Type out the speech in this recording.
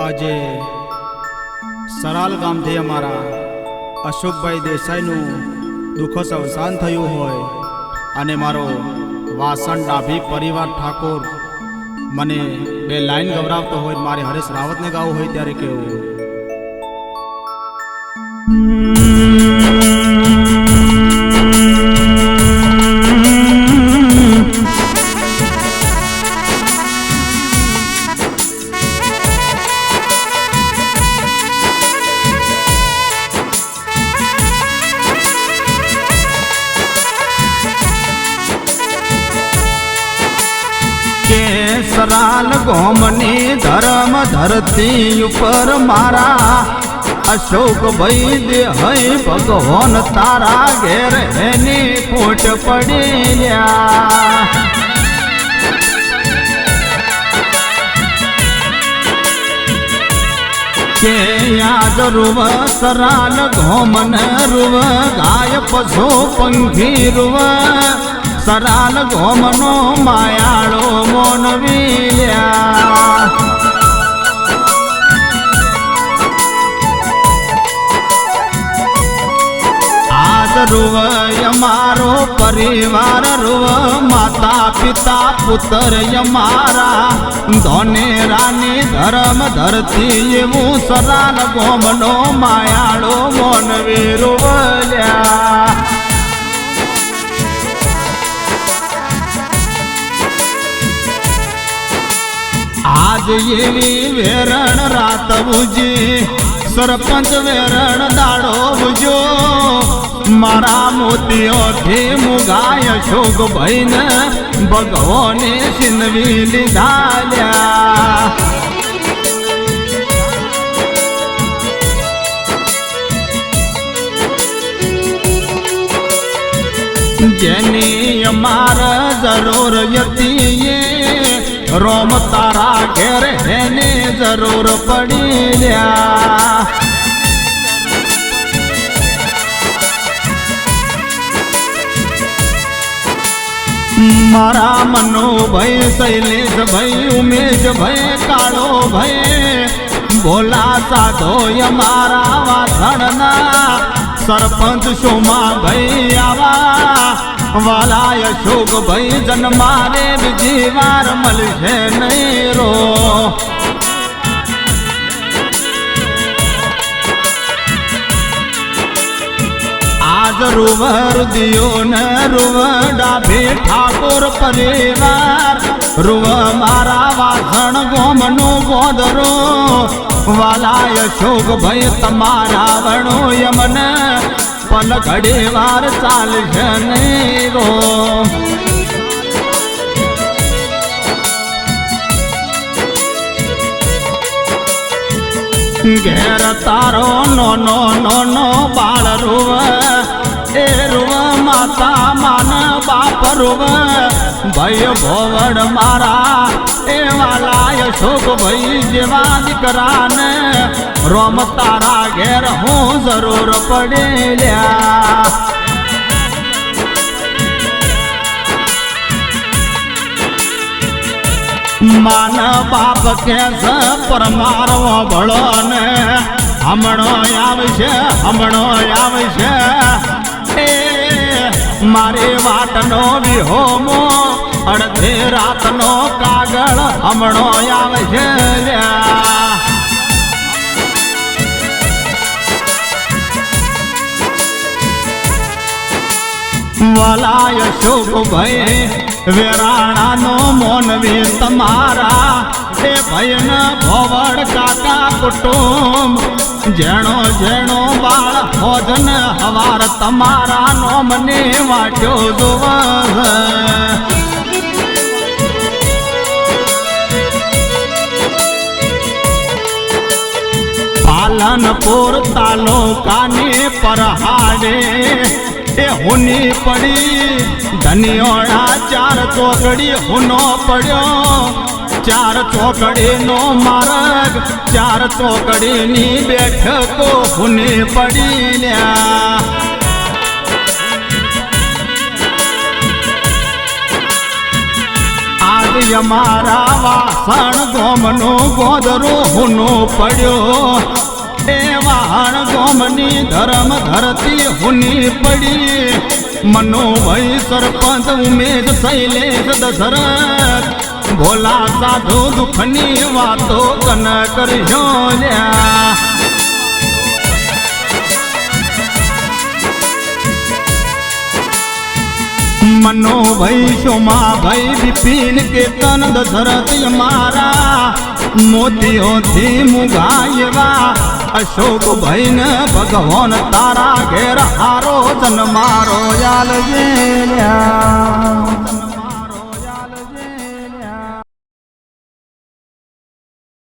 આજે સરાલ ગામથી અમારા અશોકભાઈ દેસાઈનું દુઃખદ અવસાન થયું હોય અને મારો વાસણ ડાભી પરિવાર ઠાકોર મને બે લાઈન ગવરાવતો હોય, મારે હરેશ રાવતને ગાવું હોય ત્યારે કેવું. સરાલ ગોમની ધર્મ ધરતી ઉપર મારા અશોકભાઈ દે હૈ ભગવાન તારા ઘેર એની ખોટ પડી કે યાદ રૂવ સરાલ ગોમન રૂવ ગાય પશુ પંખી રૂવ સરાલ ગોમનો માયાળો મોનવીલ્યા આજ રૂવય મારો પરિવાર રૂવ માતા પિતા પુત્ર મારા ધોને રાની ધર્મ ધરતી એવું સરાલ ગોમનો માયાળો મોનવી રૂવલ્યા. આજ એવી વેરણ રાત ઉજી સરપંચ વેરણ દાડો ઉજો મારા મોતીઓથી મુગાય અશોકભાઈ ને ભગવાને સિનવી લીધાલ્યા. જેની અમાર જરૂર હતી રોમ તારા ઘેર એને જરૂર પડી લ્યા. મારા મનોભાઈ શૈલેષભાઈ ઉમેશભાઈ કાળોભાઈ ભોલા સાધો અમારા વાસણના સરપંચ સોમાભાઈ આવા વાલાય અશોકભાઈ જન્મારે બીજી વાર મળશે નહીં રો. આજ રૂવર દિયો ને રૂવ ડાભી ઠાકોર પરિવાર રૂવ મારા વાસણ ગોમનો ગોદરો વાલાય અશોકભાઈ તમારા વણો યમને પલ ઘડી વાર ચાલશે નહીં રો. ઘેર તારો નોનો નોનો બાળ રૂવ એ રૂવ માતા માન બાપ રૂવ ભાઈ ભોવડ મારા એ વાલાય અશોકભાઈ જેવા દીકરાને રોમ તારા ઘેર હું જરૂર પડેલ્યા. માન બાપ કે પરમારવો ભળો ને હમણો આવશે એ મારી વાટનો વિહોમો અડધી રાતનો કાગળ હમણો આવશે લ્યા. વાલાય અશોકભાઈ વેરાણાનો મોનવી તમારા એ ભયન ભોવડ કાકા કુટુંબ જેણો જેણો બાળ હોજન હવાર તમારા નોમને વાટ્યો દુવસ. પાલનપુર તાલુકાની પરહાડે એ હુની પડી ધનિયોળા ચાર ચોકડી હુનો પડ્યો. ચાર ચોકડીનો માર્ગ ચાર ચોકડીની બેઠકો હુની પડી લ્યા. આજ અમારા વાસણ ગોમનું ગોદરું હુનું પડ્યો એ વાહણ ગોમની ધર્મ ધરતી હુની પડી મનોભાઈ સરપંચ ઉમેશ શૈલેષ દશરથ ભોલા સાધુ દુઃખની વાતો કન કરજો લ્યા મનોભાઈ શોમાભાઈ બિપિન કેતન દશરથ અમારા મોતીઓથી મુગાયવા અશોકભાઈ ને ભગવાન તારા ઘેર હારો જન્મારો યાલ જેલ્યા